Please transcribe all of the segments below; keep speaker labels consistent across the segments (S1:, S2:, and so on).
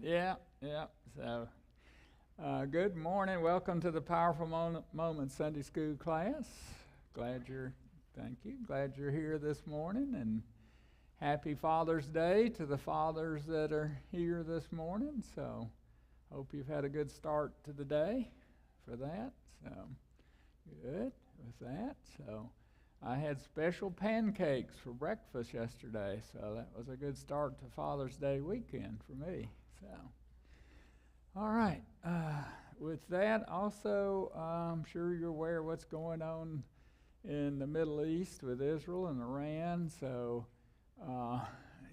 S1: Yeah, yeah. So, good morning. Welcome to the Powerful Moment Sunday School class. Glad you're, thank you. Glad you're here this morning, and happy Father's Day to the fathers that are here this morning. So, hope you've had a good start to the day for that. So, good with that. So, I had special pancakes for breakfast yesterday, so that was a good start to Father's Day weekend for me. So, all right. With that, also, I'm sure you're aware of what's going on in the Middle East with Israel and Iran. So,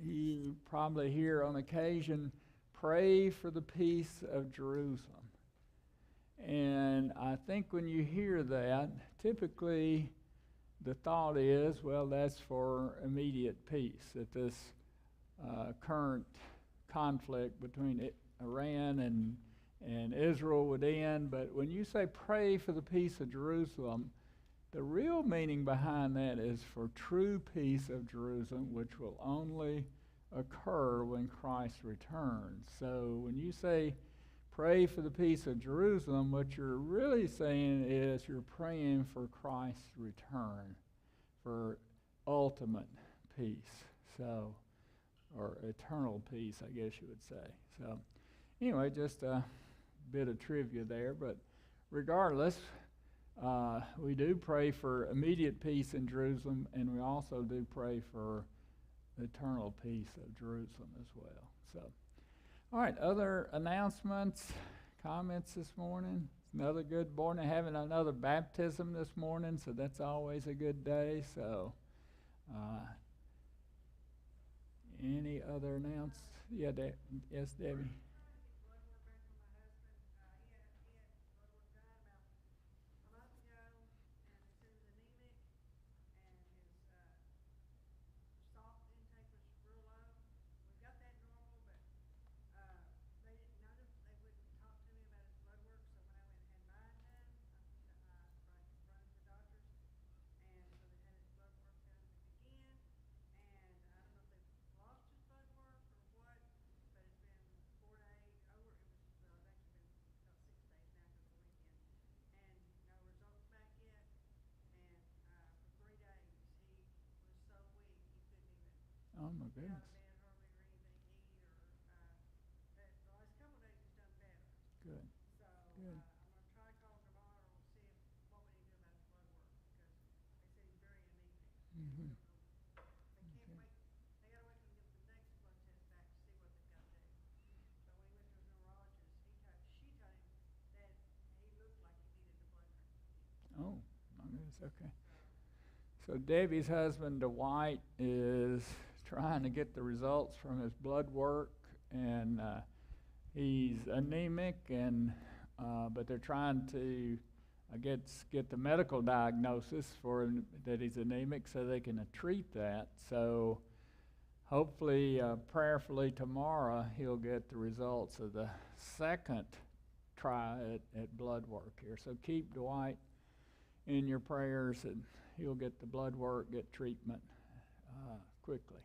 S1: you probably hear on occasion, pray for the peace of Jerusalem. And I think when you hear that, typically the thought is, well, that's for immediate peace, that this current conflict between Iran and Israel would end. But when you say pray for the peace of Jerusalem, the real meaning behind that is for true peace of Jerusalem, which will only occur when Christ returns. So when you say pray for the peace of Jerusalem, what you're really saying is you're praying for Christ's return, for ultimate peace, so, or eternal peace, I guess you would say. So, anyway, just a bit of trivia there, but regardless, we do pray for immediate peace in Jerusalem, and we also do pray for eternal peace of Jerusalem as well. So, all right, other announcements, comments this morning? Another good morning, having another baptism this morning, so that's always a good day. So, any other announcements? Yeah, yes, Debbie. Oh my goodness. Good. Good. Mm-hmm. Oh my goodness. Okay. So Debbie's husband Dwight is trying to get the results from his blood work, and he's anemic, and but they're trying to, I guess, get the medical diagnosis for him that he's anemic, so they can treat that. So hopefully, prayerfully tomorrow, he'll get the results of the second try at blood work here. So keep Dwight in your prayers, and he'll get the blood work, get treatment quickly.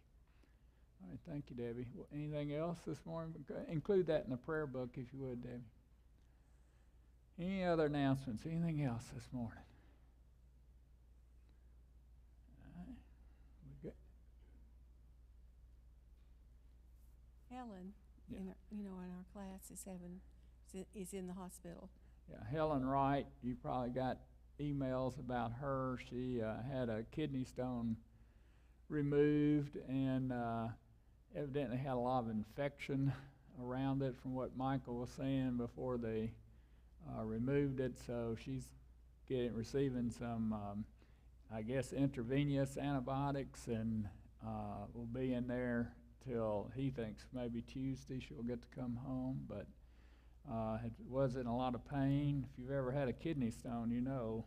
S1: All right, thank you, Debbie. Well, anything else this morning? Include that in the prayer book if you would, Debbie. Any other announcements? Anything else this morning? All right, we good.
S2: Helen,
S1: Yeah.
S2: in our class is in the hospital.
S1: Yeah, Helen Wright, you probably got emails about her. She had a kidney stone removed, and evidently had a lot of infection around it from what Michael was saying before they removed it. So she's receiving some, I guess, intravenous antibiotics, and will be in there till he thinks maybe Tuesday she'll get to come home. But it was in a lot of pain. If you've ever had a kidney stone, you know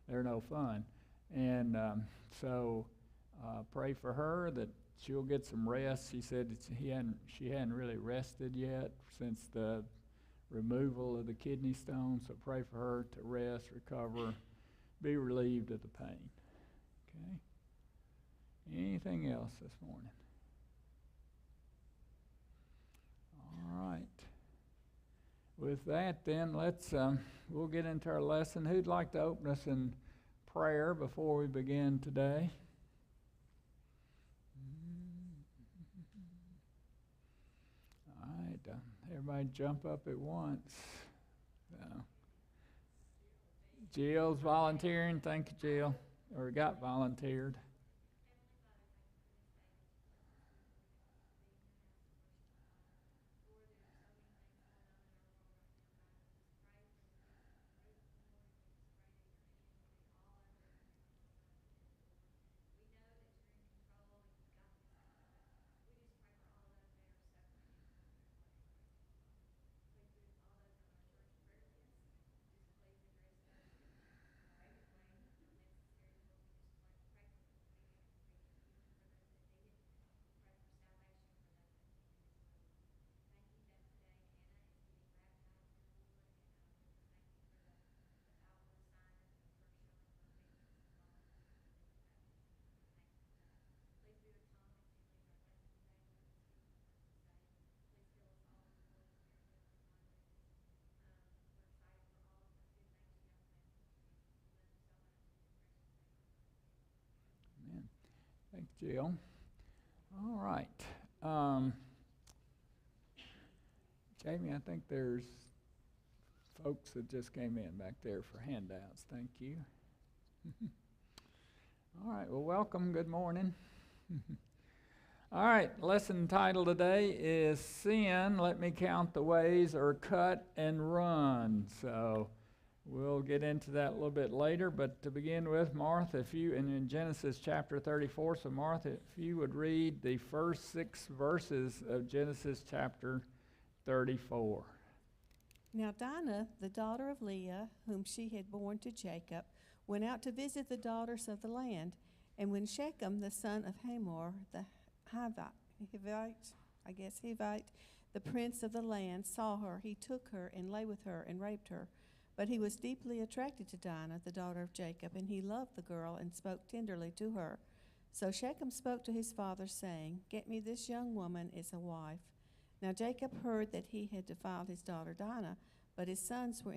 S1: they're no fun. And so pray for her that she'll get some rest. She said she hadn't really rested yet since the removal of the kidney stone. So pray for her to rest, recover, be relieved of the pain. Okay? Anything else this morning? All right. with that, then we'll get into our lesson. Who'd like to open us in prayer before we begin today? All right, everybody jump up at once. Jill's volunteering. Thank you, Jill. Or got volunteered. Thank you, Jill. All right. Jamie, I think there's folks that just came in back there for handouts. Thank you. All right. Well, welcome. Good morning. All right. Lesson title today is Sin, Let Me Count the Ways, or Cut and Run. So we'll get into that a little bit later, but to begin with, Martha, if you, and in Genesis chapter 34, so Martha, if you would read the first 6 verses of Genesis chapter 34.
S2: Now Dinah, the daughter of Leah, whom she had borne to Jacob, went out to visit the daughters of the land. And when Shechem, the son of Hamor, the Hivite, the prince of the land, saw her, he took her and lay with her and raped her. But he was deeply attracted to Dinah, the daughter of Jacob, and he loved the girl and spoke tenderly to her. So Shechem spoke to his father, saying, Get me this young woman as a wife. Now Jacob heard that he had defiled his daughter Dinah, but his sons were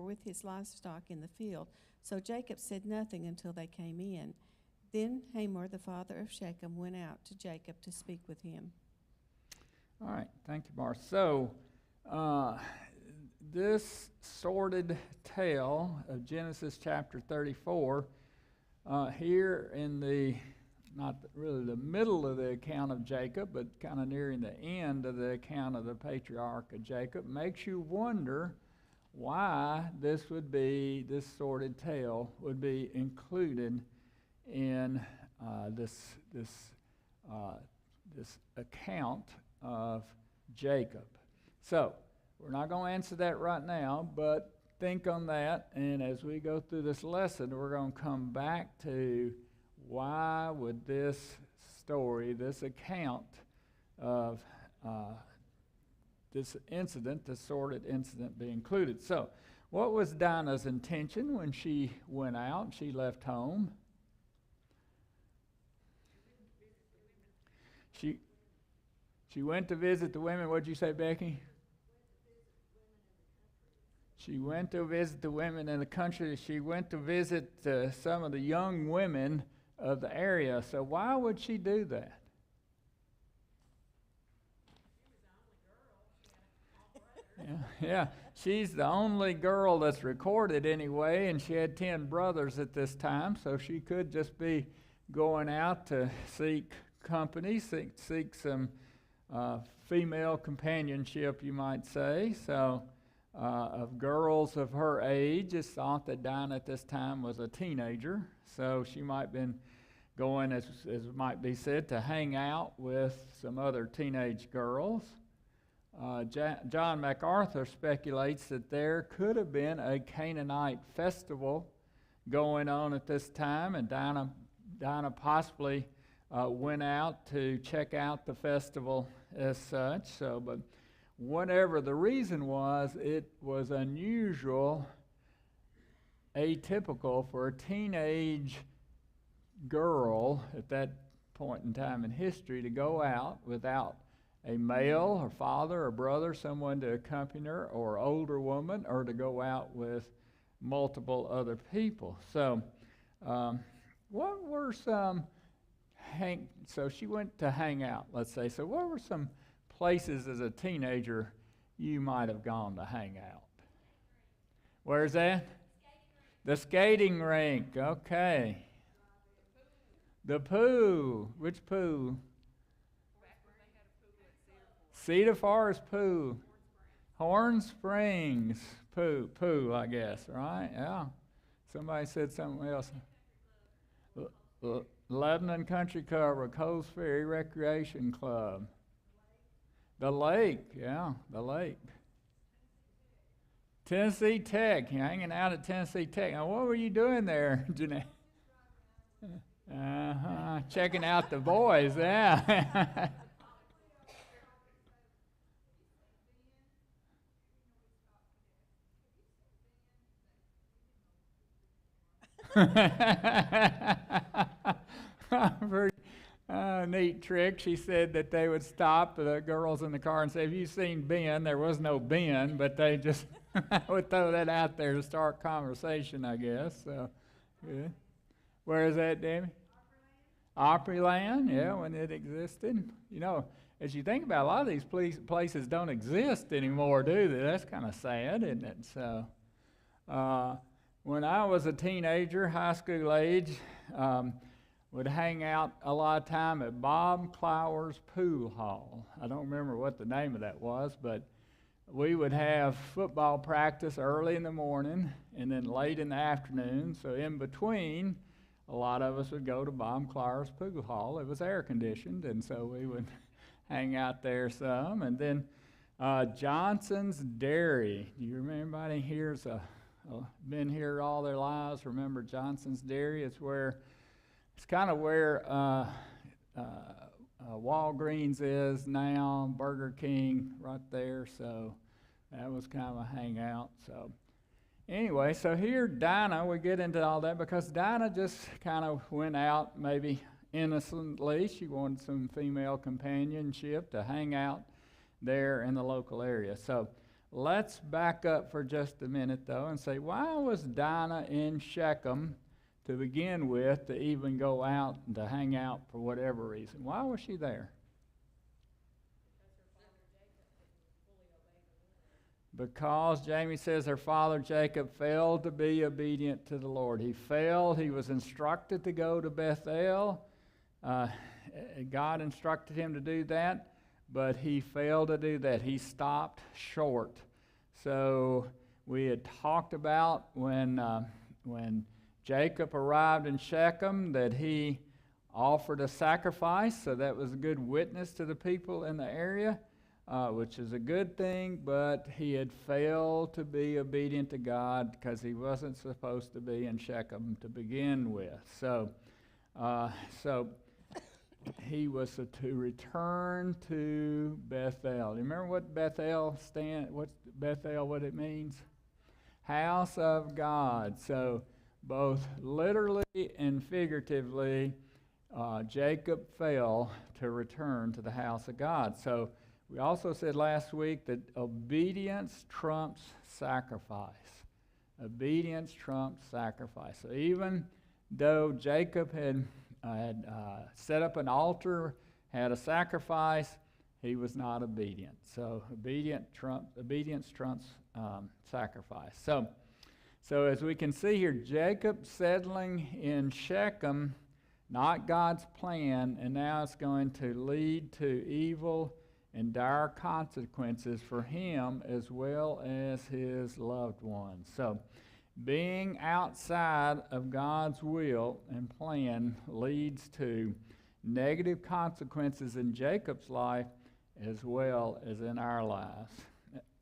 S2: with his livestock in the field. So Jacob said nothing until they came in. Then Hamor, the father of Shechem, went out to Jacob to speak with him.
S1: All right, thank you, Martha. So, this sordid tale of Genesis chapter 34, here in the, not really the middle of the account of Jacob, but kind of nearing the end of the account of the patriarch of Jacob, makes you wonder why this sordid tale would be included in this account of Jacob. So, we're not going to answer that right now, but think on that, and as we go through this lesson, we're going to come back to why would this story, this account of this incident, this sordid incident, be included. So, what was Dinah's intention when she went out, she left home? She went to visit the women. What did you say, Becky? She went to visit the women in the country. She went to visit some of the young women of the area. So why would she do that? Yeah, she's the only girl that's recorded anyway, and she had 10 brothers at this time, so she could just be going out to seek company, seek some female companionship, you might say. So, of girls of her age, it's thought that Dinah at this time was a teenager, so she might have been going, as might be said, to hang out with some other teenage girls. John MacArthur speculates that there could have been a Canaanite festival going on at this time, and Dinah possibly went out to check out the festival as such. So, but whatever the reason was, it was unusual, atypical for a teenage girl at that point in time in history to go out without a male or father or brother, someone to accompany her, or older woman, or to go out with multiple other people. So what were some so she went to hang out, let's say. So what were some places as a teenager you might have gone to hang out? Where's that? The skating rink. Okay. The pool. Which pool? Cedar Forest pool. Horn Springs pool, I guess, right? Yeah. Somebody said something else. Lebanon Country Club, Coles Ferry Recreation Club. The lake, yeah, the lake. Tennessee Tech, you're hanging out at Tennessee Tech. Now, what were you doing there, Jeanette? Checking out the boys, yeah. Very neat trick. She said that they would stop the girls in the car and say, "Have you seen Ben?" There was no Ben, but they just would throw that out there to start conversation, I guess. So, good. Where is that, Debbie? Opryland, yeah, when it existed. You know, as you think about it, a lot of these places don't exist anymore, do they? That's kind of sad, isn't it? So, when I was a teenager, high school age, would hang out a lot of time at Bob Clower's Pool Hall. I don't remember what the name of that was, but we would have football practice early in the morning and then late in the afternoon. So in between, a lot of us would go to Bob Clower's Pool Hall. It was air conditioned, and so we would hang out there some. And then Johnson's Dairy. Do you remember anybody here's been here all their lives? Remember Johnson's Dairy? It's kind of where Walgreens is now, Burger King right there. So that was kind of a hangout. So anyway, so here Dinah, we get into all that because Dinah just kind of went out maybe innocently. She wanted some female companionship to hang out there in the local area. So let's back up for just a minute, though, and say, why was Dinah in Shechem to begin with, to even go out and to hang out for whatever reason? Why was she there? Because Jamie says her father Jacob failed to be obedient to the Lord. He failed. He was instructed to go to Bethel. God instructed him to do that, but he failed to do that. He stopped short. So we had talked about when Jacob arrived in Shechem that he offered a sacrifice, so that was a good witness to the people in the area, which is a good thing, but he had failed to be obedient to God because he wasn't supposed to be in Shechem to begin with. So he was to return to Bethel. Do you remember what Bethel what it means? House of God. So both literally and figuratively, Jacob failed to return to the house of God. So we also said last week that obedience trumps sacrifice. Obedience trumps sacrifice. So even though Jacob had set up an altar, had a sacrifice, he was not obedient. So obedience trumps sacrifice. So as we can see here, Jacob settling in Shechem, not God's plan, and now it's going to lead to evil and dire consequences for him as well as his loved ones. So being outside of God's will and plan leads to negative consequences in Jacob's life as well as in our lives,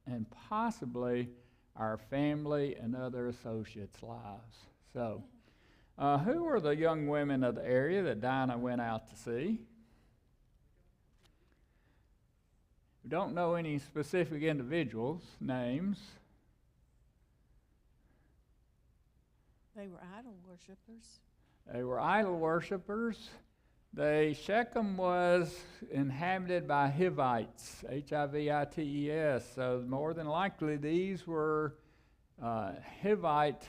S1: and possibly our family and other associates' lives. So, who were the young women of the area that Dinah went out to see? We don't know any specific individuals' names.
S2: They were idol worshipers.
S1: They were idol worshipers. Shechem was inhabited by Hivites, Hivites. So more than likely, these were Hivite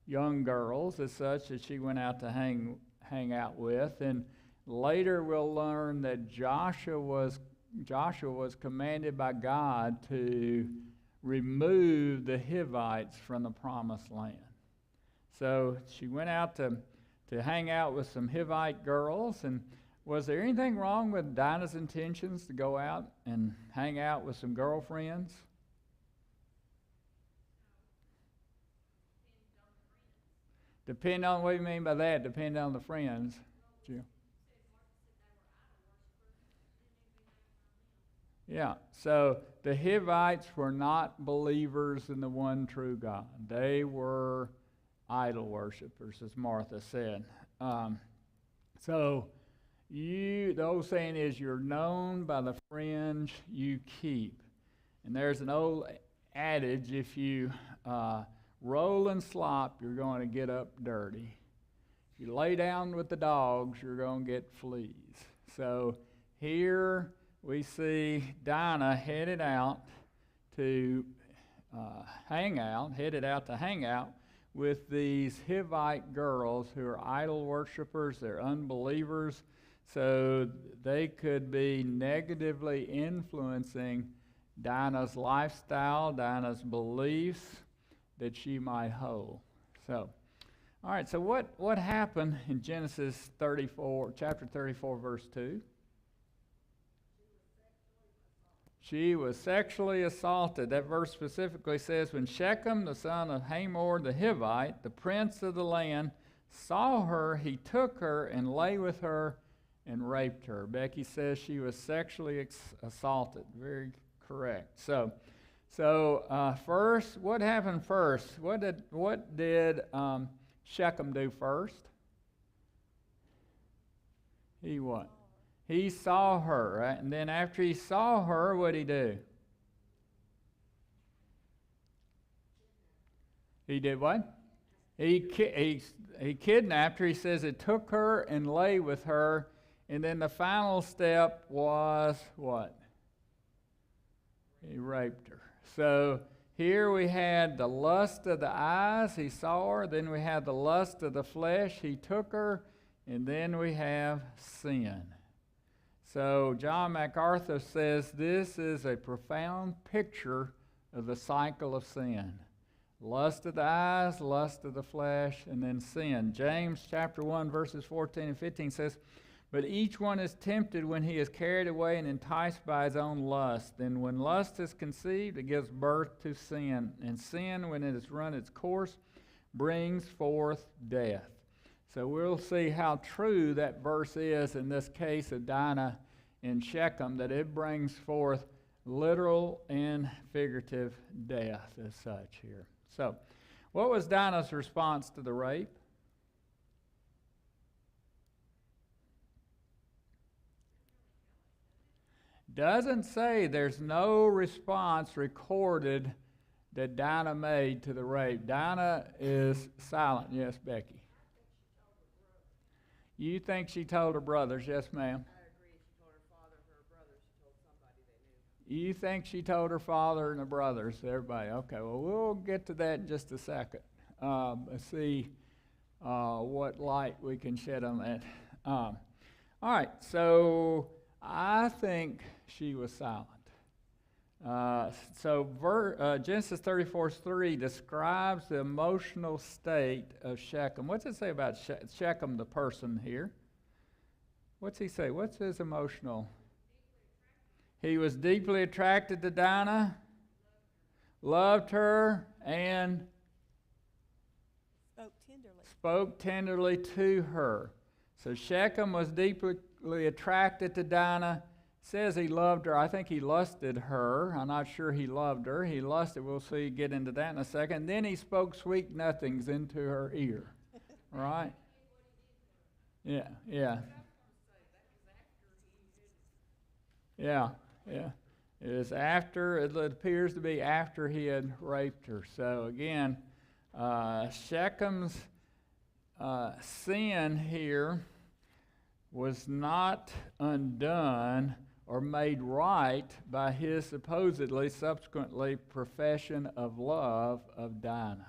S1: young girls, as such, that she went out to hang out with. And later, we'll learn that Joshua was commanded by God to remove the Hivites from the promised land. So she went out to hang out with some Hivite girls. And was there anything wrong with Dinah's intentions to go out and hang out with some girlfriends? Depend on what you mean by that. Depend on the friends. Jill. Yeah, so the Hivites were not believers in the one true God. They were idol worshipers, as Martha said. So the old saying is, you're known by the friends you keep. And there's an old adage, if you roll and slop, you're going to get up dirty. If you lay down with the dogs, you're going to get fleas. So here we see Dinah headed out to hang out with these Hivite girls who are idol worshipers. They're unbelievers, so they could be negatively influencing Dinah's lifestyle, Dinah's beliefs that she might hold. So, all right, so what happened in Genesis 34, chapter 34, verse 2? She was sexually assaulted. That verse specifically says, when Shechem, the son of Hamor the Hivite, the prince of the land, saw her, he took her and lay with her and raped her. Becky says she was sexually assaulted. Very correct. So first, what happened first? What did Shechem do first? He what? He saw her, right? And then after he saw her, what did he do? He did what? He kidnapped her. He says it took her and lay with her. And then the final step was what? He raped her. So here we had the lust of the eyes. He saw her. Then we had the lust of the flesh. He took her. And then we have sin. So John MacArthur says this is a profound picture of the cycle of sin. Lust of the eyes, lust of the flesh, and then sin. James chapter 1, verses 14 and 15 says, but each one is tempted when he is carried away and enticed by his own lust. Then when lust is conceived, it gives birth to sin. And sin, when it has run its course, brings forth death. So we'll see how true that verse is in this case of Dinah and Shechem, that it brings forth literal and figurative death as such here. So, what was Dinah's response to the rape? Doesn't say. There's no response recorded that Dinah made to the rape. Dinah is silent. Yes, Becky. You think she told her brothers? Yes, ma'am.
S3: I agree. She told her father, her brothers. She told somebody they knew.
S1: You think she told her father and the brothers? Everybody. Okay, well, we'll get to that in just a second. Let's see what light we can shed on that. All right, so I think she was silent. Genesis 34:3 describes the emotional state of Shechem. What's it say about Shechem, the person here? What's he say? What's his emotional? He was deeply attracted to Dinah, loved her, and spoke tenderly to her. So Shechem was deeply attracted to Dinah. Says he loved her. I think he lusted her. I'm not sure he loved her. He lusted. We'll see, get into that in a second. And then he spoke sweet nothings into her ear. Right? Yeah. It appears to be after he had raped her. So again, Shechem's sin here was not undone or made right by his supposedly subsequently profession of love of Dinah.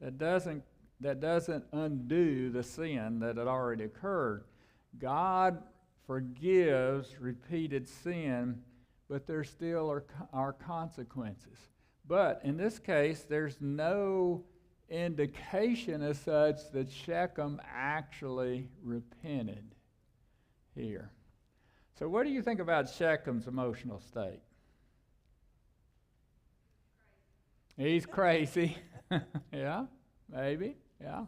S1: That doesn't undo the sin that had already occurred. God forgives repeated sin, but there still are consequences. But in this case, there's no indication as such that Shechem actually repented here. So what do you think about Shechem's emotional state? He's crazy. Yeah, maybe, yeah.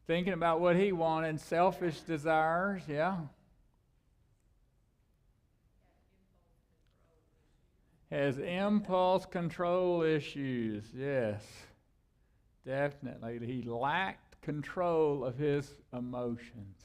S1: Thinking about what he wanted, selfish desires, yeah. Has impulse control issues, yes. Definitely. He lacked control of his emotions.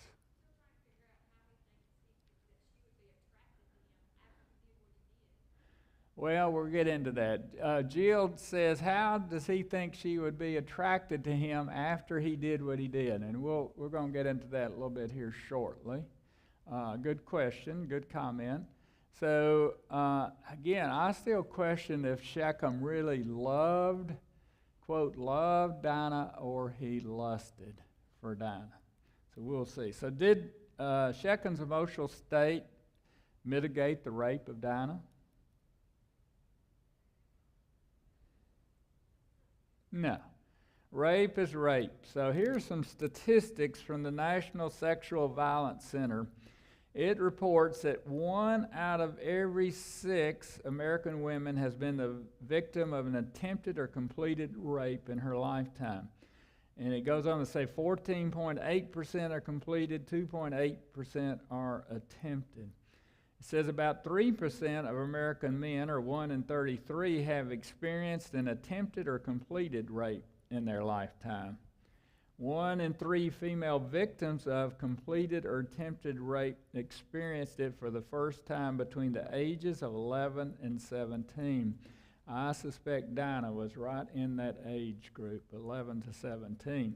S1: Well, we'll get into that. Jill says, how does he think she would be attracted to him after he did what he did? And we're going to get into that a little bit here shortly. Good question, good comment. So, again, I still question if Shechem really loved, quote, loved Dinah, or he lusted for Dinah. So we'll see. So did Shechem's emotional state mitigate the rape of Dinah? No. Rape is rape. So here's some statistics from the National Sexual Violence Center. It reports that 1 out of every 6 American women has been the victim of an attempted or completed rape in her lifetime. And it goes on to say 14.8% are completed, 2.8% are attempted. It says about 3% of American men, or 1 in 33, have experienced an attempted or completed rape in their lifetime. 1 in 3 female victims of completed or attempted rape experienced it for the first time between the ages of 11 and 17. I suspect Dinah was right in that age group, 11 to 17.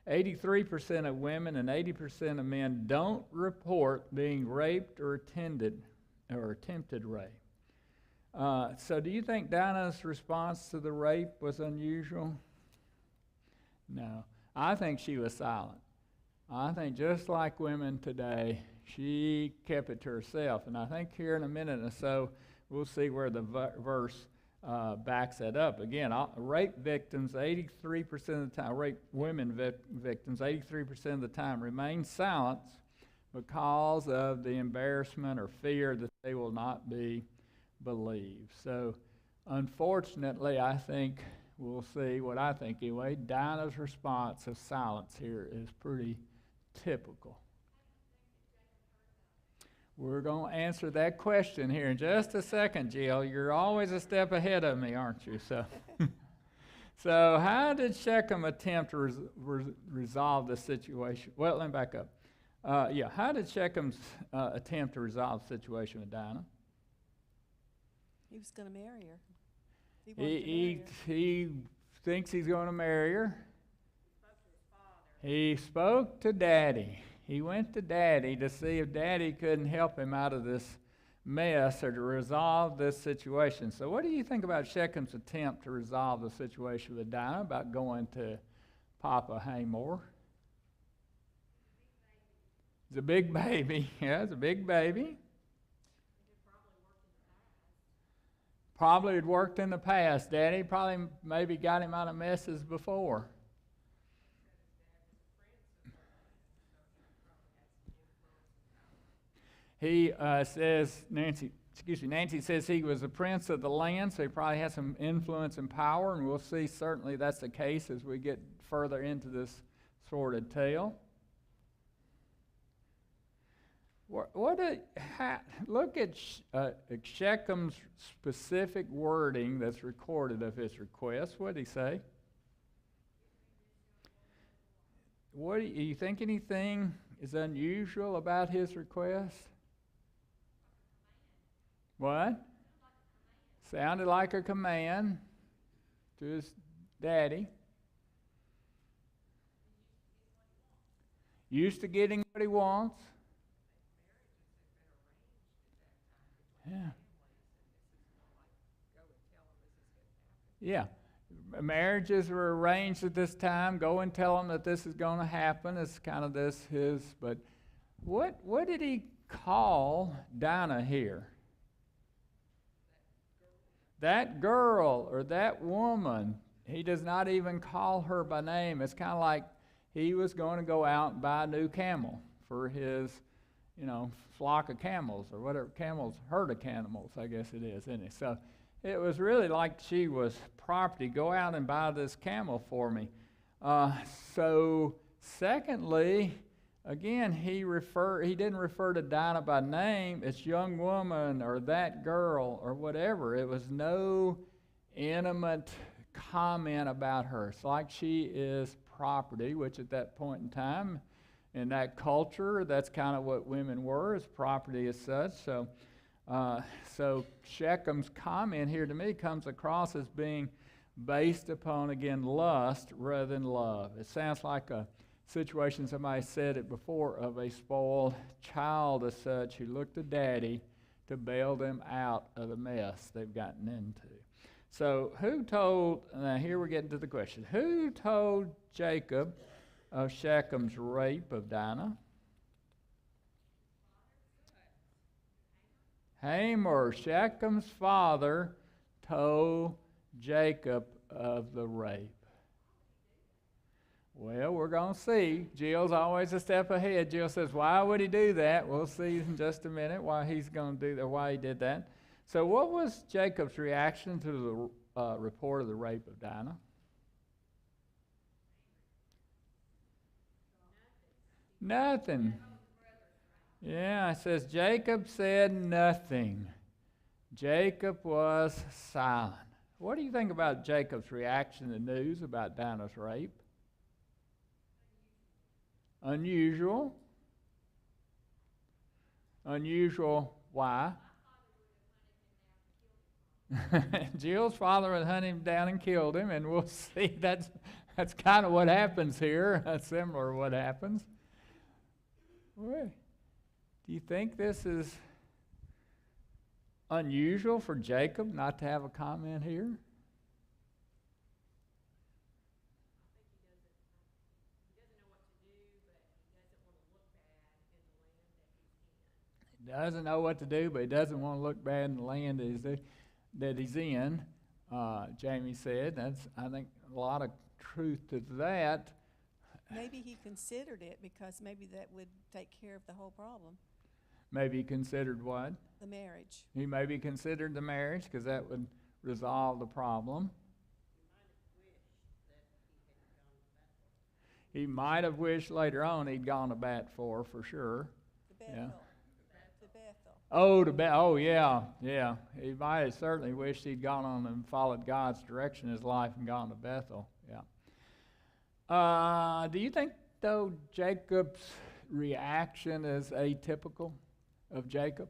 S1: 83% of women and 80% of men don't report being raped or attempted rape. So do you think Dinah's response to the rape was unusual? No. I think she was silent. I think just like women today, she kept it to herself. And I think here in a minute or so, we'll see where the verse backs that up. Again, rape victims, 83% of the time, rape women victims, 83% of the time remain silent because of the embarrassment or fear that they will not be believed. So, unfortunately, I think we'll see what I think anyway. Dinah's response of silence here is pretty typical. We're going to answer that question here in just a second, Jill. You're always a step ahead of me, aren't you? So how did Shechem attempt to resolve the situation? Well, let me back up. How did Shechem's attempt to resolve the situation with Dinah?
S2: He was going to marry her.
S1: He thinks he's going to marry her. He spoke to Daddy. He went to Daddy to see if Daddy couldn't help him out of this mess or to resolve this situation. So what do you think about Shechem's attempt to resolve the situation with Dinah, about going to Papa Hamor? It's a big baby. Yeah, it's a big baby. Probably had worked in the past. Daddy probably maybe got him out of messes before. He says, Nancy says he was a prince of the land, so he probably had some influence and power, and we'll see certainly that's the case as we get further into this sordid tale. Look at Shechem's specific wording that's recorded of his request. What did he say? Do you think anything is unusual about his request? What? Sounded like a command to his daddy. used to getting what he wants. Yeah. Yeah. Marriages were arranged at this time. Go and tell him that this is going to happen. It's kind of his. But what did he call Dinah here? That girl or that woman. He does not even call her by name. It's kind of like he was going to go out and buy a new camel for his, flock of camels or whatever, herd of camels, I guess it is, isn't it? So it was really like she was property. Go out and buy this camel for me. So secondly, again, he didn't refer to Dinah by name. It's young woman or that girl or whatever. It was no intimate comment about her. It's like she is property, which at that point in time, in that culture, that's kind of what women were, as property as such. So Shechem's comment here to me comes across as being based upon, again, lust rather than love. It sounds like a situation, somebody said it before, of a spoiled child as such who looked to daddy to bail them out of the mess they've gotten into. So now here we're getting to the question. Who told Jacob of Shechem's rape of Dinah? Hamor, Shechem's father, told Jacob of the rape. Well, we're going to see. Jill's always a step ahead. Jill says, why would he do that? We'll see in just a minute why he's going to do that, why he did that. So what was Jacob's reaction to the report of the rape of Dinah? Nothing. Yeah, it says Jacob said nothing. Jacob was silent. What do you think about Jacob's reaction to news about Dinah's rape? Unusual. Unusual, why? Jill's father would hunt him down and killed him, and we'll see that's kind of what happens here. That's similar to what happens. Well, do you think this is unusual for Jacob not to have a comment here? He doesn't know what to do, but he doesn't want to look bad in the land that he's in. Jamie said, that's, I think, a lot of truth to that.
S2: Maybe he considered it because maybe that would take care of the whole problem.
S1: Maybe he considered what?
S2: The marriage.
S1: He maybe considered the marriage because that would resolve the problem. He might have wished later on he'd gone to bat for sure.
S2: To Bethel.
S1: Yeah.
S2: To Bethel.
S1: Oh, yeah. He might have certainly wished he'd gone on and followed God's direction in his life and gone to Bethel. Yeah. Do you think, though, Jacob's reaction is atypical of Jacob?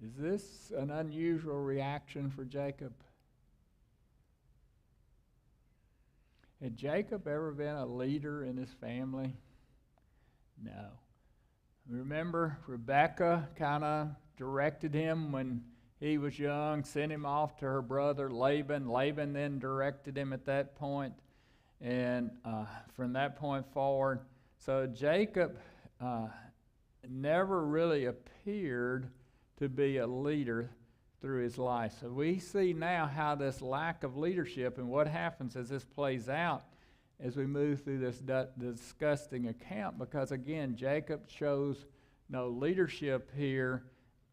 S1: Is this an unusual reaction for Jacob? Had Jacob ever been a leader in his family? No. Remember, Rebekah kind of directed him when he was young, sent him off to her brother Laban. Laban then directed him at that point. And from that point forward, so Jacob never really appeared to be a leader through his life. So we see now how this lack of leadership and what happens as this plays out as we move through this disgusting account, because again, Jacob shows no leadership here,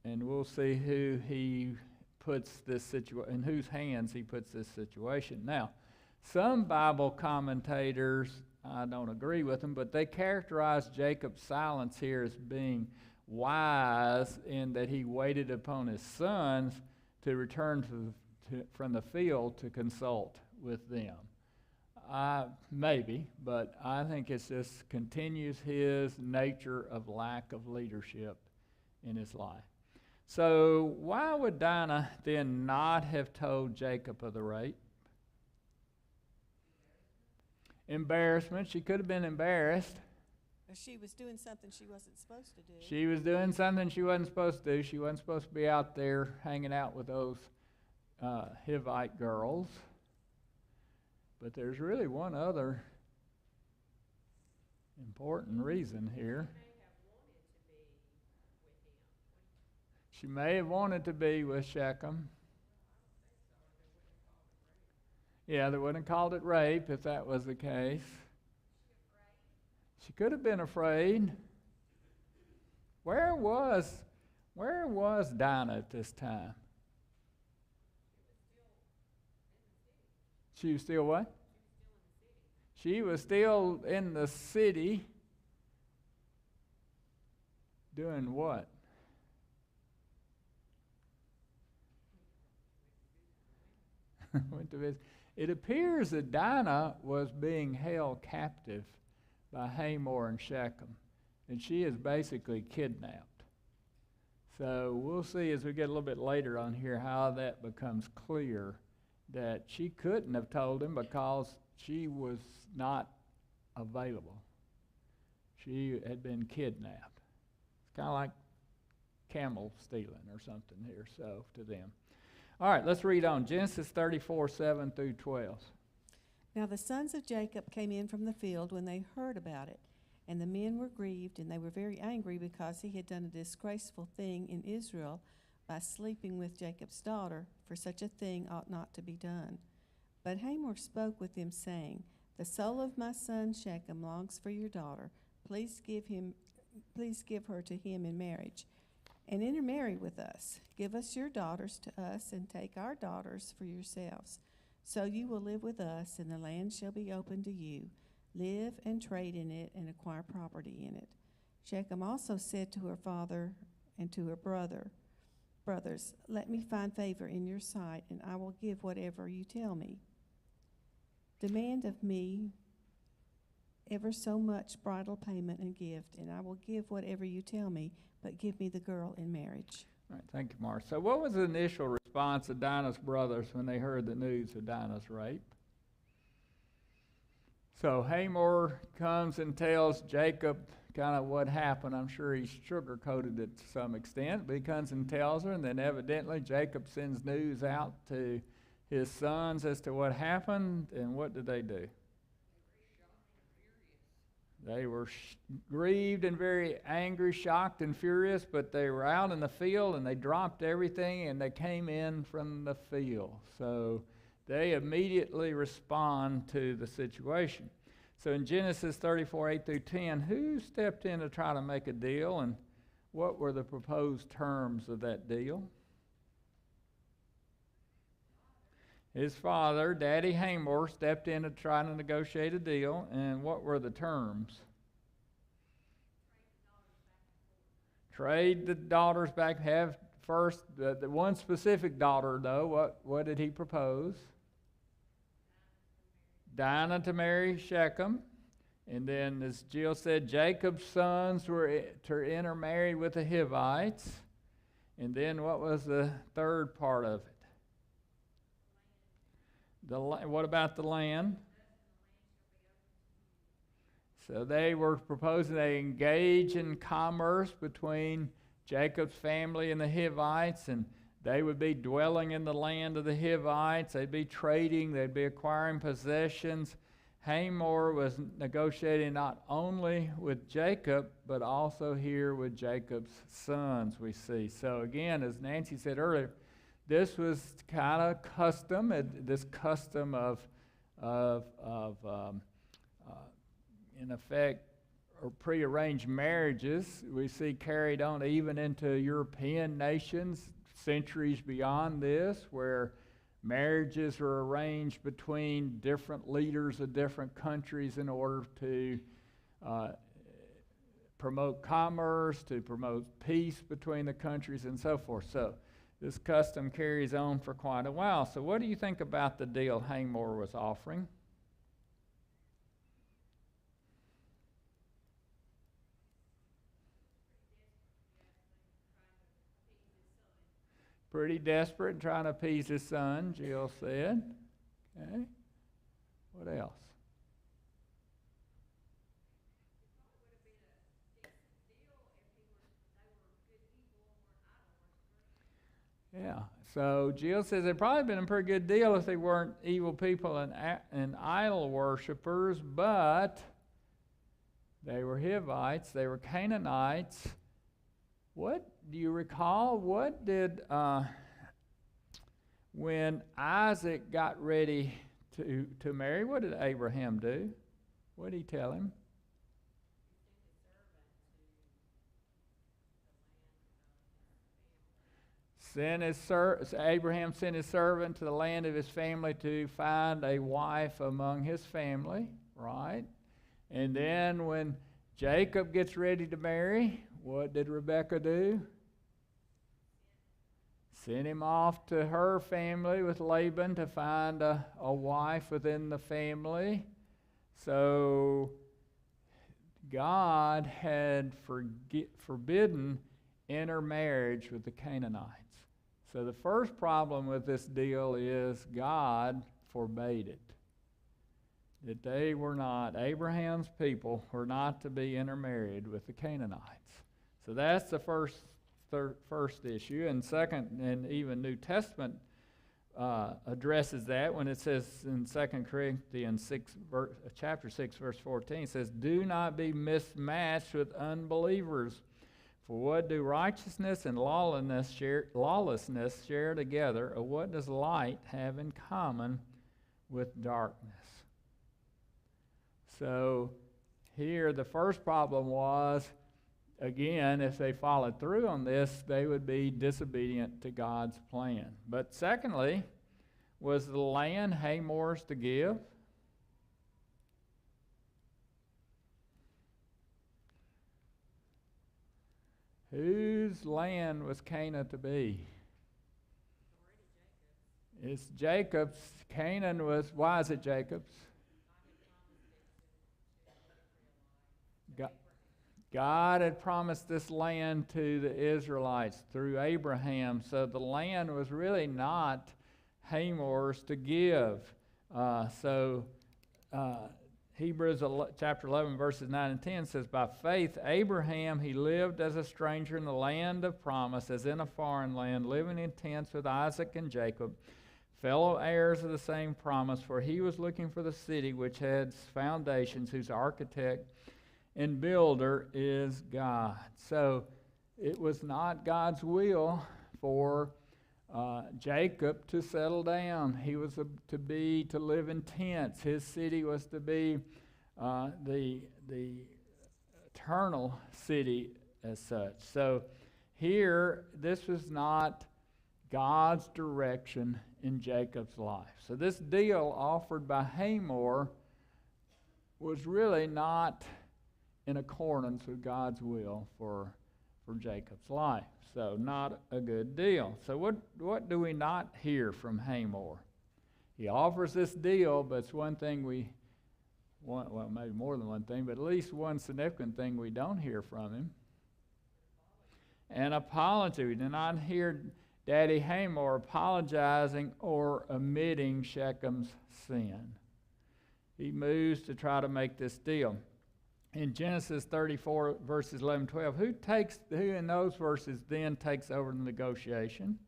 S1: and we'll see who he puts this situation, in whose hands he puts this situation. Now, some Bible commentators, I don't agree with them, but they characterize Jacob's silence here as being wise in that he waited upon his sons to return from the field to consult with them. Maybe, but I think it just continues his nature of lack of leadership in his life. So why would Dinah then not have told Jacob of the rape? Embarrassment. She could have been embarrassed.
S2: Or she was doing something she wasn't supposed to do.
S1: She was doing something she wasn't supposed to do. She wasn't supposed to be out there hanging out with those Hivite girls. But there's really one other important reason here. She may have wanted to be with Shechem. Yeah, they wouldn't have called it rape if that was the case. She could have been afraid. Where was Dinah at this time? She was still what? She was still in the city. Doing what? Went to visit. It appears that Dinah was being held captive by Hamor and Shechem, and she is basically kidnapped. So we'll see as we get a little bit later on here how that becomes clear that she couldn't have told him because she was not available. She had been kidnapped. It's kind of like camel stealing or something here, so to them. All right, let's read on. Genesis 34, 7 through 12.
S2: Now the sons of Jacob came in from the field when they heard about it, and the men were grieved, and they were very angry because he had done a disgraceful thing in Israel by sleeping with Jacob's daughter, for such a thing ought not to be done. But Hamor spoke with him, saying, The soul of my son Shechem longs for your daughter. Please give her to him in marriage, and intermarry with us. Give us your daughters to us, and take our daughters for yourselves. So you will live with us, and the land shall be open to you. Live and trade in it, and acquire property in it. Shechem also said to her father and to her brothers, Let me find favor in your sight, and I will give whatever you tell me. Demand of me ever so much bridal payment and gift, and I will give whatever you tell me, but give me the girl in marriage.
S1: All right, thank you, Mark. So what was the initial response of Dinah's brothers when they heard the news of Dinah's rape? So Hamor comes and tells Jacob kind of what happened. I'm sure he sugarcoated it to some extent, but he comes and tells her, and then evidently Jacob sends news out to his sons as to what happened, and what did they do? They were grieved and very angry, shocked and furious, but they were out in the field and they dropped everything and they came in from the field. So they immediately respond to the situation. So in Genesis 34, 8 through 10, who stepped in to try to make a deal, and what were the proposed terms of that deal? His father, Daddy Hamor, stepped in to try to negotiate a deal, and what were the terms? Trade the daughters back. Have first the one specific daughter, though. What did he propose? Dinah to marry Shechem, and then, as Jill said, Jacob's sons were to intermarry with the Hivites, and then what was the third part of it? What about the land? So they were proposing they engage in commerce between Jacob's family and the Hivites, and they would be dwelling in the land of the Hivites. They'd be trading. They'd be acquiring possessions. Hamor was negotiating not only with Jacob, but also here with Jacob's sons, we see. So again, as Nancy said earlier, this was kind of custom, this custom of in effect, or prearranged marriages we see carried on even into European nations, centuries beyond this, where marriages were arranged between different leaders of different countries in order to promote commerce, to promote peace between the countries, and so forth. So this custom carries on for quite a while. So what do you think about the deal Hamor was offering? Pretty desperate, trying to appease his son, Jill said. Okay. What else? Yeah. So Jill says it'd probably been a pretty good deal if they weren't evil people and idol worshippers, but they were Hivites, they were Canaanites. What do you recall? What did when Isaac got ready to marry? What did Abraham do? What did he tell him? Abraham sent his servant to the land of his family to find a wife among his family, right? And then when Jacob gets ready to marry, what did Rebekah do? Sent him off to her family with Laban to find a wife within the family. So God had forbidden intermarriage with the Canaanites. So the first problem with this deal is God forbade it. That they were not, Abraham's people were not to be intermarried with the Canaanites. So that's the first issue. And second, and even New Testament addresses that when it says in 2 Corinthians chapter 6, verse 14, it says, "Do not be mismatched with unbelievers. For what do righteousness and lawlessness share together, or what does light have in common with darkness?" So here the first problem was, again, if they followed through on this, they would be disobedient to God's plan. But secondly, was the land Hamor's to give? Whose land was Canaan to be? It's Jacob's. Canaan was, why is it Jacob's? God had promised this land to the Israelites through Abraham, so the land was really not Hamor's to give. Hebrews chapter 11, verses 9 and 10 says, "By faith Abraham, he lived as a stranger in the land of promise, as in a foreign land, living in tents with Isaac and Jacob, fellow heirs of the same promise, for he was looking for the city which had foundations, whose architect and builder is God." So it was not God's will for Jacob to settle down. He was to live in tents. His city was to be the eternal city as such. So here, this was not God's direction in Jacob's life. So this deal offered by Hamor was really not in accordance with God's will for Jacob's life. So not a good deal. So what do we not hear from Hamor? He offers this deal, but it's one thing well, maybe more than one thing, but at least one significant thing we don't hear from him. An apology. We do not hear Daddy Hamor apologizing or admitting Shechem's sin. He moves to try to make this deal. In Genesis 34, verses 11 and 12, who in those verses then takes over the negotiation?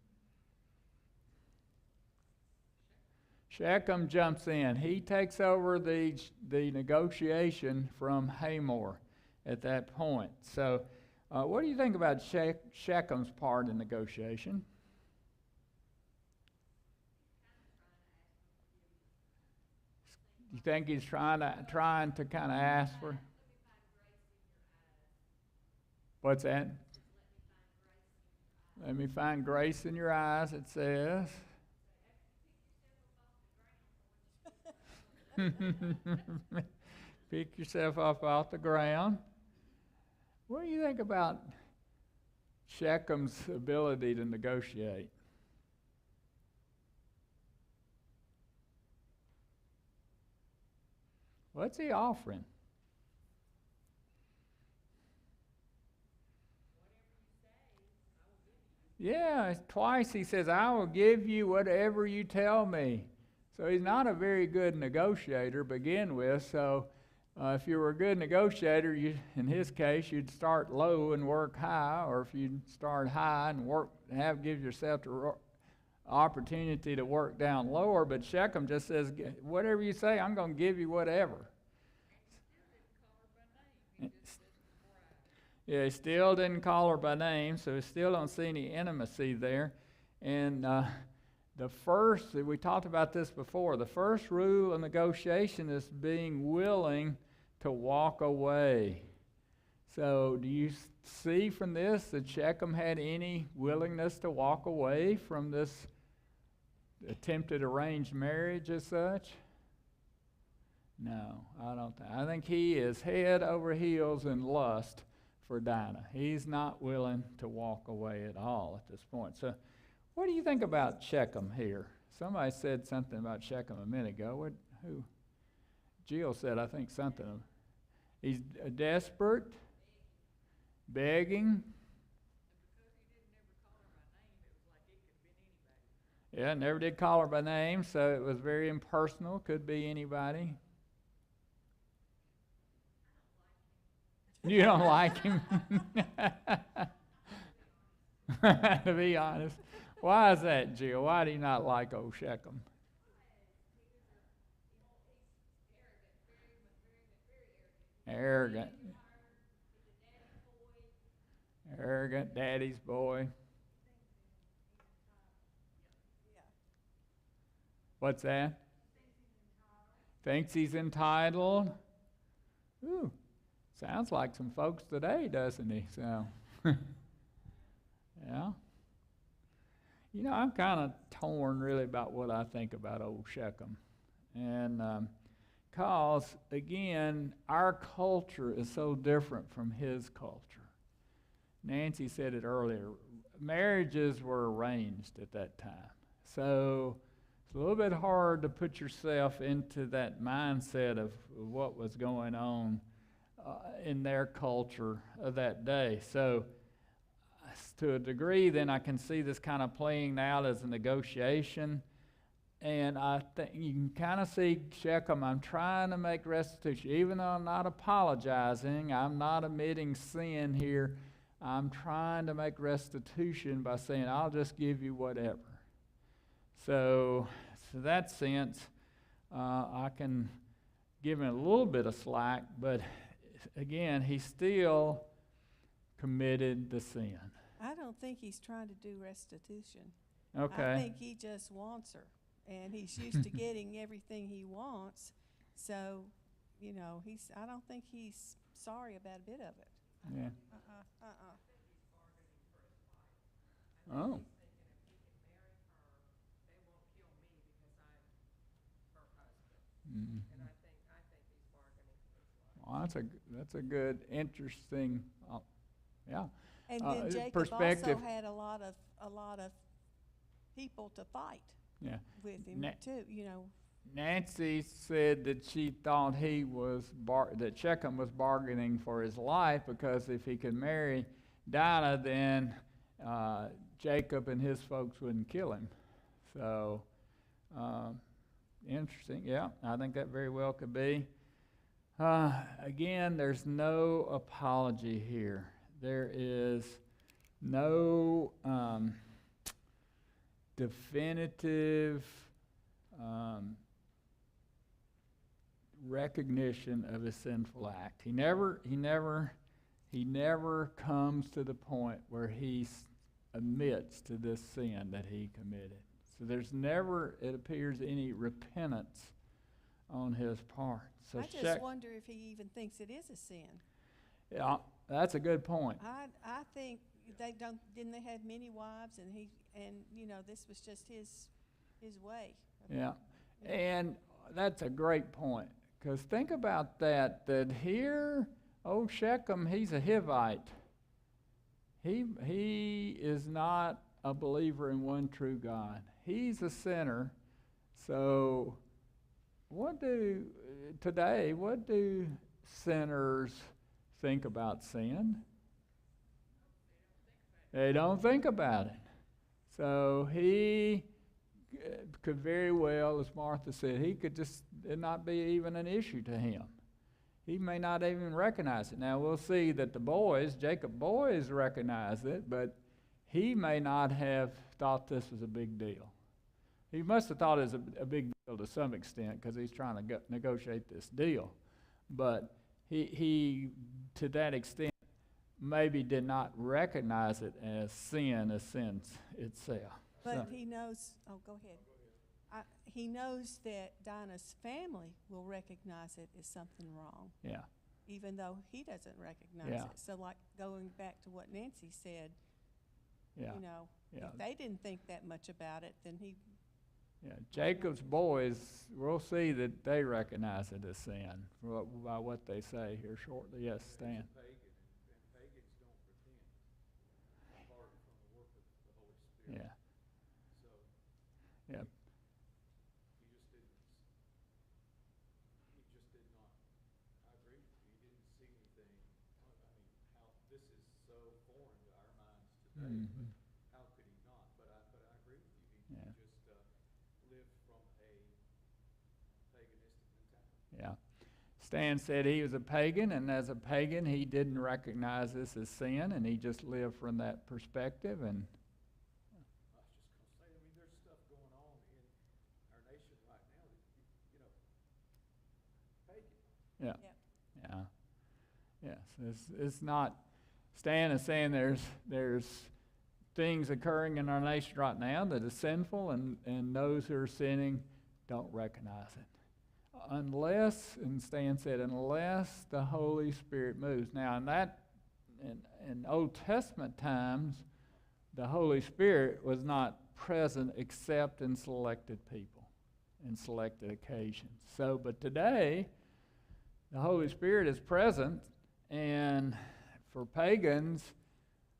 S1: Shechem jumps in. He takes over the negotiation from Hamor at that point. So what do you think about Shechem's part in negotiation? You think he's trying to kind of ask for... What's that? Let me find grace in your eyes, it says. Pick yourself up off the ground. What do you think about Shechem's ability to negotiate? What's he offering? Yeah, twice he says, "I will give you whatever you tell me." So he's not a very good negotiator to begin with. So If you were a good negotiator, in his case, you'd start low and work high, or if you'd start high and give yourself the opportunity to work down lower. But Shechem just says, whatever you say, I'm going to give you whatever. Yeah, he still didn't call her by name, so we still don't see any intimacy there. And we talked about this before, the first rule of negotiation is being willing to walk away. So do you see from this that Shechem had any willingness to walk away from this attempted arranged marriage as such? No, I don't think. I think he is head over heels in lust for Dinah. He's not willing to walk away at all at this point. So what do you think about Shechem here? Somebody said something about Shechem a minute ago. Who? Jill said, I think, something. He's desperate, begging. Yeah, never did call her by name, so it was very impersonal. Could be anybody. You don't like him? To be honest. Why is that, Jill? Why do you not like old Shechem? Arrogant. Arrogant daddy's boy. What's that? Thinks he's entitled. Ooh, sounds like some folks today, doesn't he? So, yeah. You know, I'm kind of torn really about what I think about old Shechem. And because, again, our culture is so different from his culture. Nancy said it earlier. Marriages were arranged at that time. So it's a little bit hard to put yourself into that mindset of what was going on in their culture of that day. So to a degree, then I can see this kind of playing out as a negotiation. And I think you can kind of see Shechem, I'm trying to make restitution. Even though I'm not apologizing, I'm not admitting sin here, I'm trying to make restitution by saying, I'll just give you whatever. So that sense, I can give him a little bit of slack, but again, he still committed the sin.
S2: I don't think he's trying to do restitution.
S1: Okay.
S2: I think he just wants her, and he's used to getting everything he wants. So, you know, I don't think he's sorry about a bit of it.
S1: Yeah. Oh. Mm-hmm.
S3: And I think he's bargaining for his life.
S1: Well, that's a good, interesting, yeah.
S2: And then Jacob
S1: perspective.
S2: also had a lot of people to fight
S1: Yeah.
S2: with him too. You know.
S1: Nancy said that she thought that Shechem was bargaining for his life because if he could marry Dinah, then Jacob and his folks wouldn't kill him. So, interesting. Yeah, I think that very well could be. Again, there's no apology here. There is no definitive recognition of a sinful act. He never comes to the point where he admits to this sin that he committed. So there's never, it appears, any repentance on his part. So
S2: I just wonder if he even thinks it is a sin.
S1: Yeah, that's a good point.
S2: I think didn't they have many wives, and you know, this was just his way.
S1: Yeah, and that's a great point, because think about that here, old Shechem, he's a Hivite. He is not a believer in one true God. He's a sinner. So what do sinners think about sin? They don't think about it. So he could very well, as Martha said, it not be even an issue to him. he may not even recognize it. Now, we'll see that the boys, Jacob's boys, recognize it, but he may not have thought this was a big deal. He must have thought it was a big deal to some extent because he's trying to negotiate this deal. But he, to that extent, maybe did not recognize it as sin itself.
S2: But
S1: So-
S2: he knows, oh, go ahead. He knows that Dinah's family will recognize it as something wrong,
S1: Yeah,
S2: even though he doesn't recognize
S1: Yeah.
S2: it. So like going back to what Nancy said,
S1: yeah,
S2: you know,
S1: yeah.
S2: if they didn't think that much about it, then he,
S1: Yeah, Jacob's boys, we'll see that they recognize it as sin by what they say here shortly. Yes, Stan. Yeah. Yeah. Mhm. Yeah. Yeah. Stan said he was a pagan, and as a pagan, he didn't recognize this as sin, and he just lived from that perspective. And yeah, yeah, yes. It's not. Stan is saying there's things occurring in our nation right now that is sinful, and those who are sinning don't recognize it. Unless, and Stan said, unless the Holy Spirit moves. Now, in Old Testament times, the Holy Spirit was not present except in selected people, in selected occasions. So, but today, the Holy Spirit is present, and for pagans,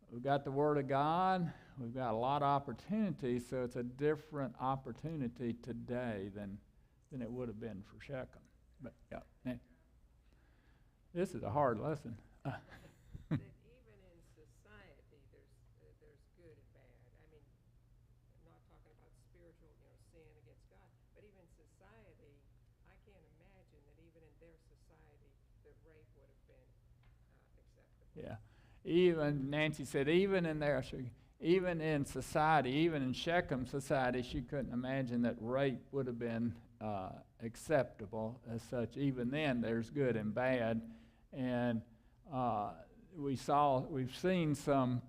S1: we've got the Word of God, we've got a lot of opportunities, so it's a different opportunity today than it would have been for Shechem. But yeah, this is a hard lesson.
S3: That even in society, there's good and bad. I mean, I'm not talking about spiritual, sin against God, but even society, I can't imagine that even in their society, that rape would have been acceptable.
S1: Yeah, even Nancy said, even in society, even in Shechem society, she couldn't imagine that rape would have been acceptable as such. Even then, there's good and bad, and we've seen some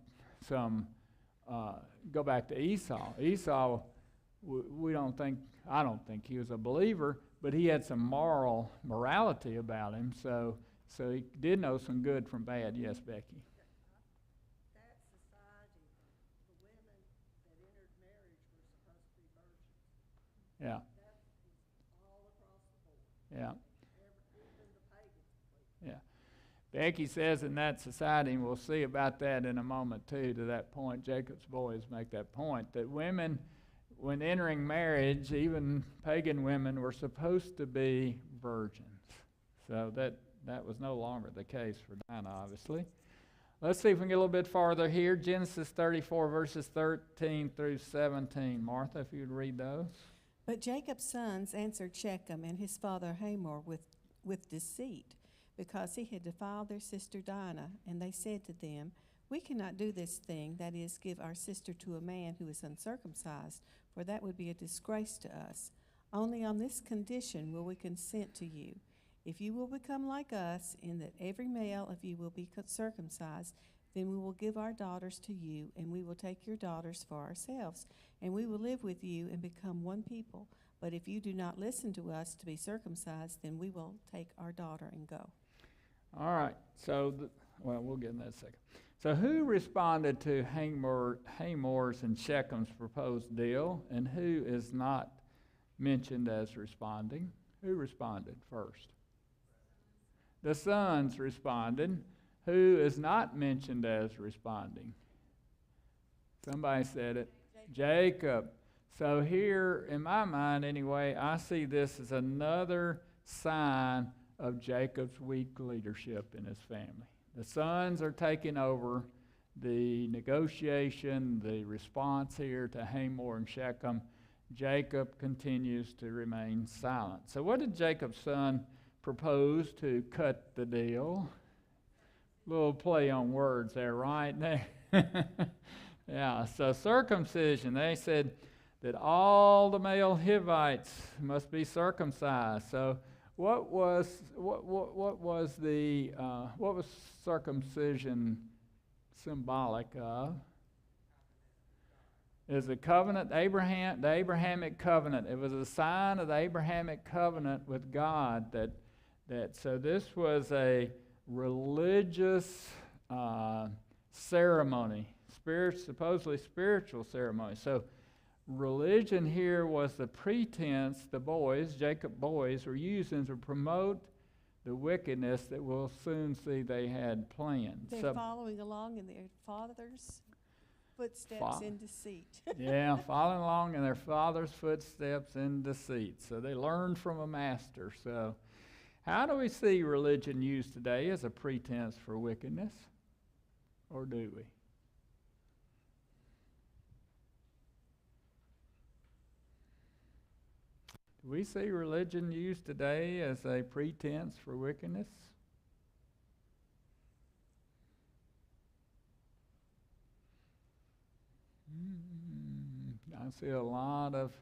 S1: go back to Esau. Esau, I don't think he was a believer, but he had some morality about him. So he did know some good from bad. Yes, Becky.
S4: That society, the women that entered marriage were supposed to be virgins.
S1: Yeah.
S4: That was all across the board,
S1: Yeah.
S4: even the pagans.
S1: Yeah. Becky says in that society, and we'll see about that in a moment too, to that point, Jacob's boys make that point, that women, when entering marriage, even pagan women, were supposed to be virgins. So that was no longer the case for Dinah, obviously. Let's see if we can get a little bit farther here. Genesis 34, verses 13 through 17. Martha, if you'd read those.
S2: but Jacob's sons answered Shechem and his father Hamor with deceit, because he had defiled their sister Dinah. And they said to them, we cannot do this thing, that is, give our sister to a man who is uncircumcised, for that would be a disgrace to us. Only on this condition will we consent to you. If you will become like us, in that every male of you will be circumcised, then we will give our daughters to you, and we will take your daughters for ourselves, and we will live with you and become one people. But if you do not listen to us to be circumcised, then we will take our daughter and go.
S1: All right. So, we'll get in that in a second. So who responded to Hamor's and Shechem's proposed deal, and who is not mentioned as responding? Who responded first? The sons responded. Who is not mentioned as responding? Somebody said it. Jacob. So here, in my mind anyway, I see this as another sign of Jacob's weak leadership in his family. The sons are taking over the negotiation, the response here to Hamor and Shechem. Jacob continues to remain silent. So what did Jacob's son proposed to cut the deal. Little play on words there, right? Yeah, so circumcision, they said that all the male Hivites must be circumcised. So what was circumcision symbolic of? Is a covenant, the Abrahamic covenant. It was a sign of the Abrahamic covenant with God that so this was a religious ceremony, supposedly spiritual ceremony. So religion here was the pretense the boys, Jacob's boys, were using to promote the wickedness that we'll soon see they had planned.
S2: They're following along in their father's footsteps in deceit.
S1: Yeah, following along in their father's footsteps in deceit. So they learned from a master. So how do we see religion used today as a pretense for wickedness? Or do we? Do we see religion used today as a pretense for wickedness? I see a lot of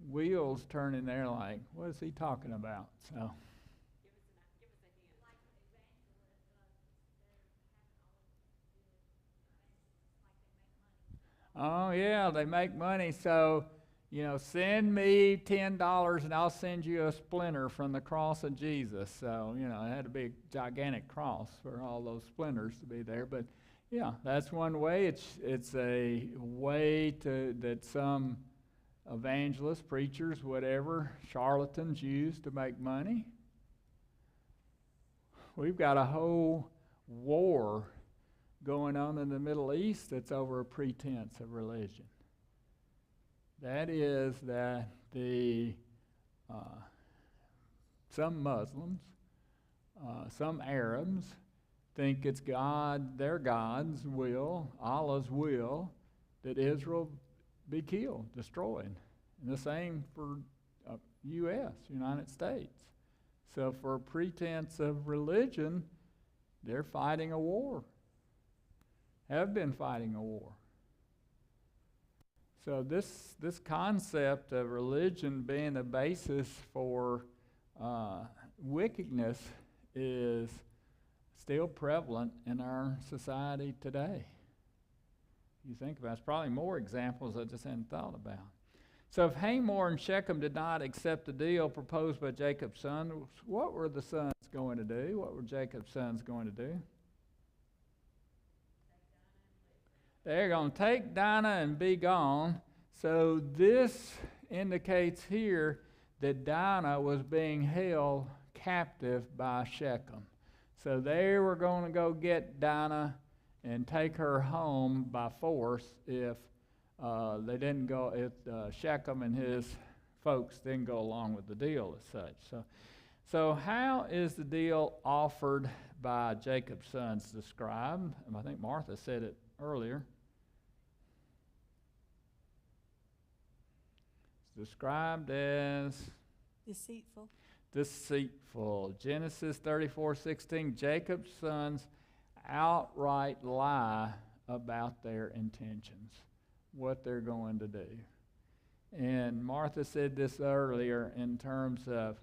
S1: wheels turning there like, what is he talking about? So. Oh, yeah, they make money. So, send me $10 and I'll send you a splinter from the cross of Jesus. So, it had to be a gigantic cross for all those splinters to be there. But, yeah, that's one way. It's a way that some evangelists, preachers, whatever, charlatans use to make money. We've got a whole war going on in the Middle East that's over a pretense of religion. That is that some Muslims, some Arabs, think it's their God's will, Allah's will, that Israel be killed, destroyed. And the same for U.S., United States. So for pretense of religion, they're fighting a war. Have been fighting a war. So this concept of religion being the basis for wickedness is still prevalent in our society today. You think about it, it's probably more examples I just hadn't thought about. So if Hamor and Shechem did not accept the deal proposed by Jacob's son, what were the sons going to do? What were Jacob's sons going to do? They're going to take Dinah and be gone. So this indicates here that Dinah was being held captive by Shechem. So they were going to go get Dinah and take her home by force if Shechem and his folks didn't go along with the deal as such. So how is the deal offered by Jacob's sons described? I think Martha said it earlier. It's described as deceitful. Genesis 34:16, Jacob's sons outright lie about their intentions, what they're going to do. And Martha said this earlier in terms of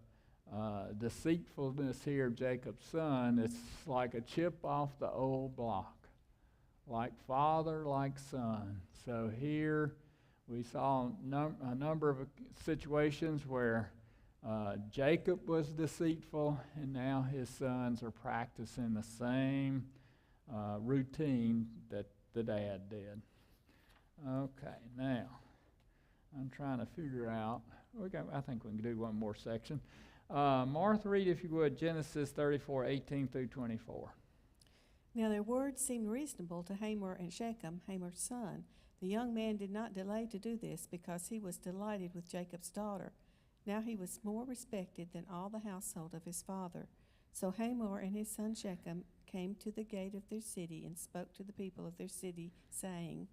S1: deceitfulness here of Jacob's son. It's like a chip off the old block, like father, like son. So here we saw a number of situations where Jacob was deceitful, and now his sons are practicing the same routine that the dad did. Okay, now I'm trying to figure out. I think we can do one more section. Martha, read, if you would, Genesis 34:18 through 24.
S2: Now their words seemed reasonable to Hamor and Shechem, Hamor's son. The young man did not delay to do this because he was delighted with Jacob's daughter. Now he was more respected than all the household of his father. So Hamor and his son Shechem came to the gate of their city and spoke to the people of their city, saying,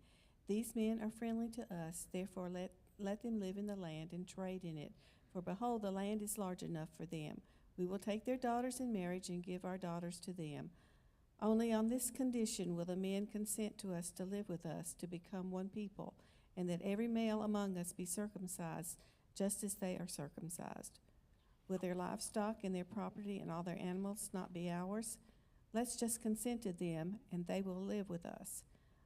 S2: "These men are friendly to us, therefore let them live in the land and trade in it. For behold, the land is large enough for them. We will take their daughters in marriage and give our daughters to them. Only on this condition will the men consent to us to live with us, to become one people, and that every male among us be circumcised, just as they are circumcised. Will their livestock and their property and all their animals not be ours? Let's just consent to them, and they will live with us.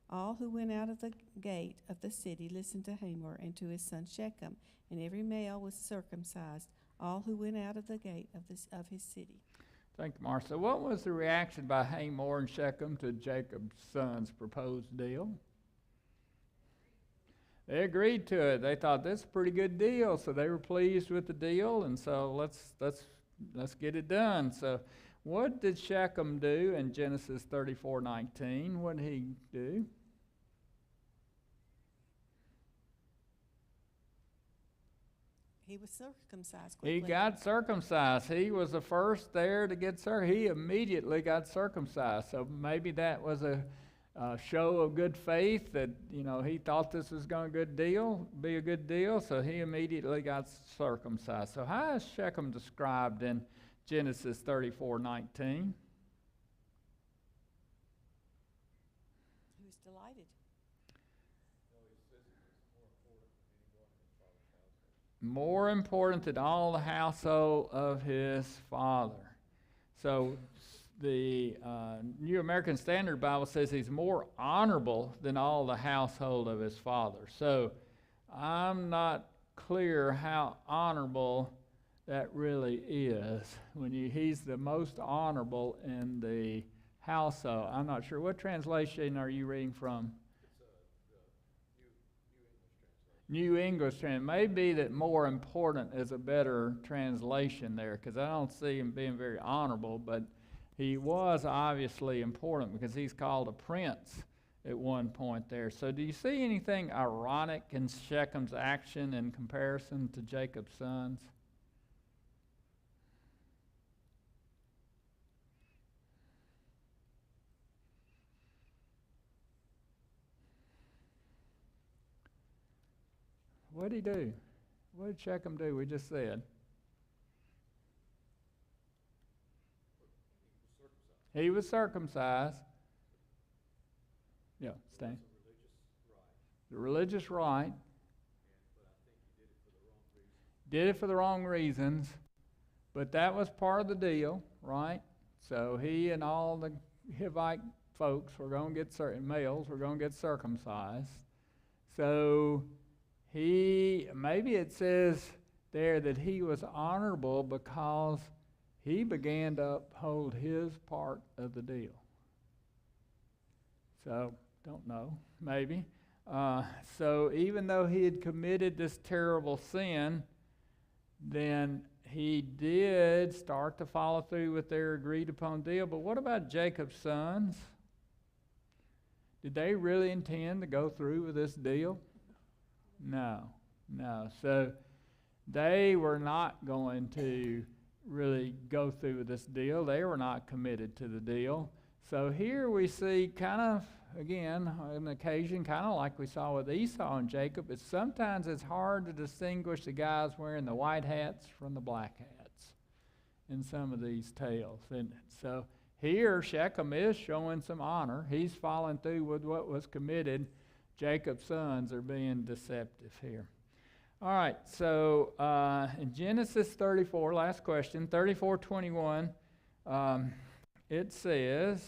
S2: All who went out of the gate of the city listened to Hamor and to his son Shechem, and every male was circumcised, all who went out of the gate of his city.
S1: Thank you, Martha. What was the reaction by Hamor and Shechem to Jacob's son's proposed deal? They agreed to it. They thought this is a pretty good deal, so they were pleased with the deal, and so let's get it done. So what did Shechem do in Genesis 34:19? What did he do?
S2: He was circumcised quickly.
S1: He got circumcised. He was the first there to get circumcised. He immediately got circumcised. So maybe that was a show of good faith that, he thought this was going to be a good deal. So he immediately got circumcised. So how is Shechem described in Genesis 34:19?
S2: He was delighted.
S1: More important than all the household of his father. So the New American Standard Bible says he's more honorable than all the household of his father. So I'm not clear how honorable that really is. He's the most honorable in the household. I'm not sure. What translation are you reading from? New English Translation. Maybe that more important is a better translation there, because I don't see him being very honorable, but he was obviously important because he's called a prince at one point there. So do you see anything ironic in Shechem's action in comparison to Jacob's sons? What did he do? What did Shechem do? We just said. He was circumcised. Yeah, Stan. The religious rite. Did it for the wrong reasons, but that was part of the deal, right? So he and all the Hivite folks were going to get males were going to get circumcised. So maybe it says there that he was honorable because he began to uphold his part of the deal. So, don't know, maybe. So even though he had committed this terrible sin, then he did start to follow through with their agreed upon deal. But what about Jacob's sons? Did they really intend to go through with this deal? No. So they were not going to really go through with this deal. They were not committed to the deal. So here we see kind of, again, an occasion, kind of like we saw with Esau and Jacob, sometimes it's hard to distinguish the guys wearing the white hats from the black hats in some of these tales, isn't it? So here Shechem is showing some honor. He's following through with what was committed. Jacob's sons are being deceptive here. All right, so in Genesis 34, last question, 34:21, it says,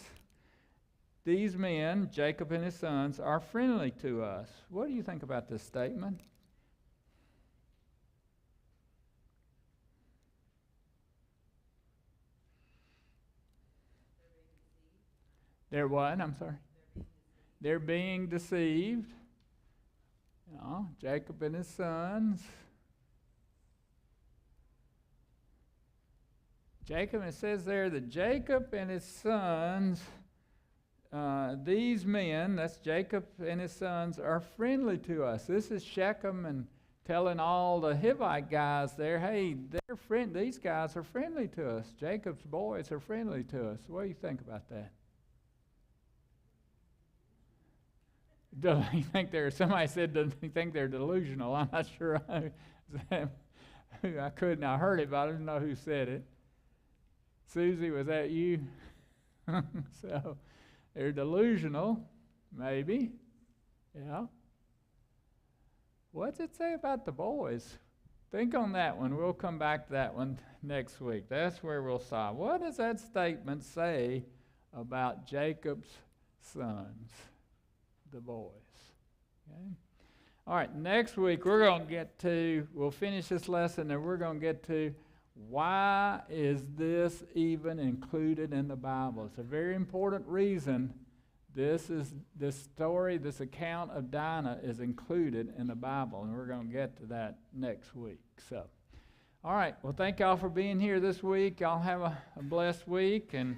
S1: these men, Jacob and his sons, are friendly to us. What do you think about this statement? They're what? I'm sorry. They're being deceived. Jacob and his sons. Jacob, it says there that Jacob and his sons, these men, that's Jacob and his sons, are friendly to us. This is Shechem and telling all the Hivite guys there, hey, these guys are friendly to us. Jacob's boys are friendly to us. What do you think about that? Do you think somebody said, do you think they're delusional? I'm not sure I heard it, but I don't know who said it. Susie, was that you? So they're delusional, maybe. Yeah. What's it say about the boys? Think on that one. We'll come back to that one next week. That's where we'll stop. What does that statement say about Jacob's sons, the boys? Okay. All right, next week we'll finish this lesson and we're going to get to why is this even included in the Bible? It's a very important reason this story, this account of Dinah is included in the Bible, and we're going to get to that next week. So, all right, well, thank y'all for being here this week. Y'all have a blessed week, and